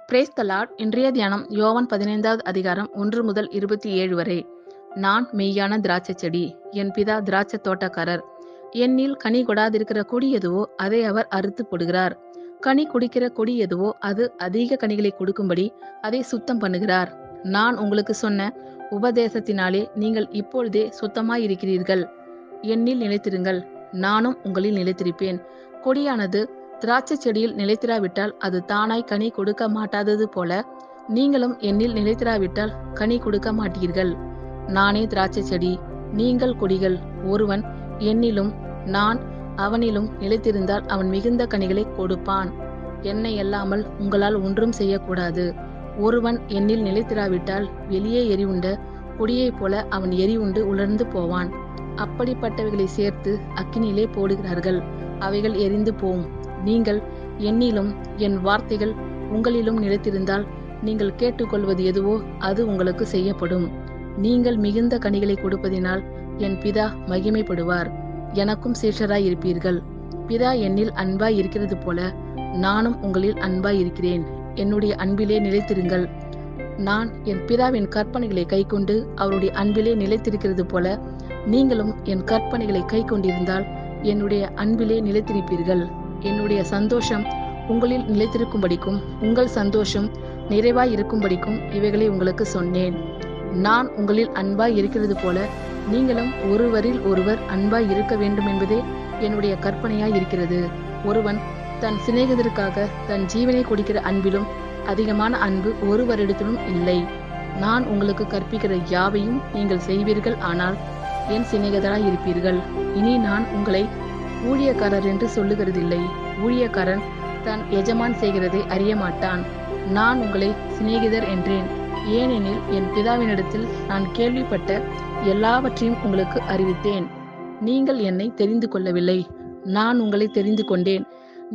Brace த Lord. இன்றைய தியானம் யோவான் 15வது அதிகாரம் 1 முதல் 27 வரை. நான் மெய்யான திராட்சை செடி, என் பிதா திராட்சை தோட்டக்காரர். என்னில் கனி கொடாதிருக்கிற கொடி எதுவோ அதை அவர் அறுத்து போடுகிறார். கனி குடிக்கிற கொடி எதுவோ அது அதிக கனிகளை கொடுக்கும்படி அதை சுத்தம் பண்ணுகிறார். நான் உங்களுக்கு சொன்ன உபதேசத்தினாலே நீங்கள் இப்பொழுதே சுத்தமாயிருக்கிறீர்கள். என்னில் நிலைத்திருங்கள், நானும் உங்களில் நிலைத்திருப்பேன். கொடியானது திராட்சை செடியில் நிலைத்திராவிட்டால் அது தானாய் கனி கொடுக்க மாட்டாதது போல நீங்களும் என்னில் நிலைத்திராவிட்டால் கனி கொடுக்க மாட்டீர்கள். நானே திராட்சை செடி, நீங்கள் கொடிகள். ஒருவன் என்னிலும் நான் அவனிலும் நிலைத்திருந்தால் அவன் மிகுந்த கனிகளை கொடுப்பான். என்னை அல்லாமல் உங்களால் ஒன்றும் செய்யக்கூடாது. ஒருவன் என்னில் நிலைத்திராவிட்டால் வெளியே எரிவுண்ட கொடியைப் போல அவன் எரிவுண்டு உலர்ந்து போவான். அப்படிப்பட்டவைகளை சேர்த்து அக்கினியிலே போடுகிறார்கள், அவைகள் எரிந்து போம். நீங்கள் என்னிலும் என் வார்த்தைகள் உங்களிலும் நிலைத்திருந்தால் நீங்கள் கேட்டுக்கொள்வது எதுவோ அது உங்களுக்கு செய்யப்படும். நீங்கள் மிகுந்த கனிகளை கொடுப்பதினால் என் பிதா மகிமைப்படுவார். எனக்கும் சீஷராய் இருப்பீர்கள். பிதா என்னில் அன்பாய் இருக்கிறது போல நானும் உங்களில் அன்பாய் இருக்கிறேன். என்னுடைய அன்பிலே நிலைத்திருங்கள். நான் என் பிதாவின் கற்பனைகளை கைக்கொண்டு அவருடைய அன்பிலே நிலைத்திருக்கிறது போல நீங்களும் என் கற்பனைகளை கைக்கொண்டிருந்தால் என்னுடைய அன்பிலே நிலைத்திருப்பீர்கள். என்னுடைய சந்தோஷம் உங்களில் நிலைத்திருக்கும்படிக்கும் உங்கள் சந்தோஷம் நிறைவாய் இருக்கும்படிக்கும் இவைகளை உங்களுக்கு சொன்னேன். நான் உங்களில் அன்பாய் இருக்கிறது போல நீங்களும் ஒருவரில் ஒருவர் அன்பாய் இருக்க வேண்டும் என்பதே என்னுடைய கற்பனையாய் இருக்கிறது. ஒருவன் தன் சிநேகிதருக்காக தன் ஜீவனை கொடுக்கிற அன்பிலும் அதிகமான அன்பு ஒருவரிடத்திலும் இல்லை. நான் உங்களுக்கு கற்பிக்கிற யாவையும் நீங்கள் செய்வீர்கள், ஆனால் என் சிநேகிதராய் இருப்பீர்கள். இனி நான் உங்களை ஊழியக்காரர் என்று சொல்லுகிறதில்லை. ஊழியக்காரன் தன் எஜமான் செய்கிறதை அறிய மாட்டான். நான் உங்களை சிநேகிதர் என்றேன், ஏனெனில் என் பிதாவினிடத்தில் நான் கேள்விப்பட்ட எல்லாவற்றையும் உங்களுக்கு அறிவித்தேன். நீங்கள் என்னை தெரிந்து கொள்ளவில்லை, நான் உங்களை தெரிந்து கொண்டேன்.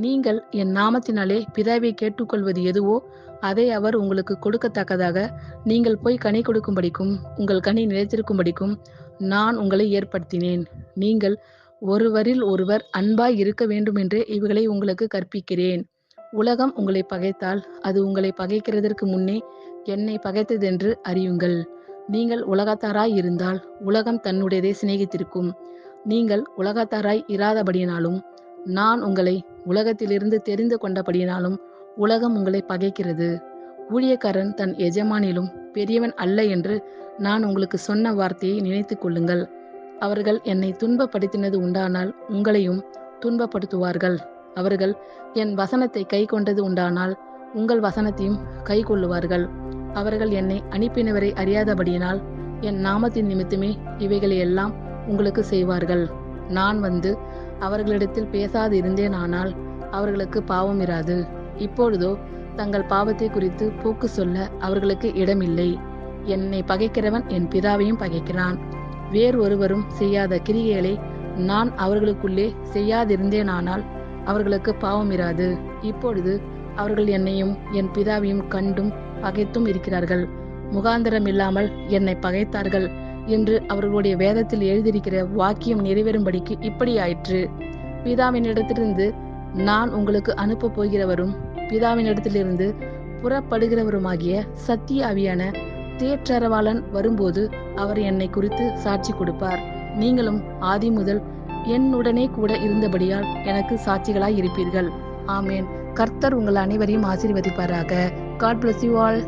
நீங்கள் என் நாமத்தினாலே பிதாவை கேட்டுக்கொள்வது எதுவோ அதை அவர் உங்களுக்கு கொடுக்கத்தக்கதாக நீங்கள் போய் கனி கொடுக்கும்படிக்கும் உங்கள் கனி நிலைத்திருக்கும்படிக்கும் நான் உங்களை ஏற்படுத்தினேன். நீங்கள் ஒருவரில் ஒருவர் அன்பாய் இருக்க வேண்டுமென்றே இவைகளை உங்களுக்கு கற்பிக்கிறேன். உலகம் உங்களை பகைத்தால் அது உங்களை பகைக்கிறதற்கு முன்னே என்னை பகைத்ததென்று அறியுங்கள். நீங்கள் உலகத்தாராய் இருந்தால் உலகம் தன்னுடையதை சிநேகித்திருக்கும். நீங்கள் உலகத்தாராய் இராதபடியினாலும் நான் உங்களை உலகத்திலிருந்து தெரிந்து கொண்டபடியினாலும் உலகம் உங்களை பகைக்கிறது. ஊழியக்காரன் தன் எஜமானிலும் பெரியவன் அல்ல என்று நான் உங்களுக்கு சொன்ன வார்த்தையை நினைத்து கொள்ளுங்கள். அவர்கள் என்னை துன்பப்படுத்தினது உண்டானால் உங்களையும் துன்பப்படுத்துவார்கள். அவர்கள் என் வசனத்தை கை கொண்டது உண்டானால் உங்கள் வசனத்தையும் கை கொள்ளுவார்கள். அவர்கள் என்னை அனுப்பினவரை அறியாதபடியினால் என் நாமத்தின் நிமித்தமே இவைகளை எல்லாம் உங்களுக்கு செய்வார்கள். நான் வந்து அவர்களிடத்தில் பேசாது இருந்தேனானால் அவர்களுக்கு பாவம் இராது. இப்பொழுதோ தங்கள் பாவத்தை குறித்து போக்கு சொல்ல அவர்களுக்கு இடமில்லை. என்னை பகைக்கிறவன் என் பிதாவையும் பகைக்கிறான். வேறு ஒருவரும் செய்யாத கிரியைகளை நான் அவர்களுக்குள்ளே செய்யாதிருந்தேனானால் அவர்களுக்கு பாவம் இராது. இப்பொழுது அவர்கள் என்னையும் என் பிதாவையும் கண்டும் பகைத்தும் இருக்கிறார்கள். முகாந்திரம் இல்லாமல் என்னை பகைத்தார்கள் என்று அவர்களுடைய வேதத்தில் எழுதியிருக்கிற வாக்கியம் நிறைவேறும்படிக்கு இப்படி ஆயிற்று. பிதாவினிடத்திலிருந்து நான் உங்களுக்கு அனுப்ப போகிறவரும் பிதாவினிடத்திலிருந்து புறப்படுகிறவருமாகிய சத்திய ஆவியான தேற்றரவாளன் வரும்போது அவர் என்னை குறித்து சாட்சி கொடுப்பார். நீங்களும் ஆதி முதல் என்னுடனே கூட இருந்தபடியால் எனக்கு சாட்சிகளாய் இருப்பீர்கள். ஆமேன். கர்த்தர் உங்கள் அனைவரையும் ஆசீர்வதிப்பாராக. God bless you all.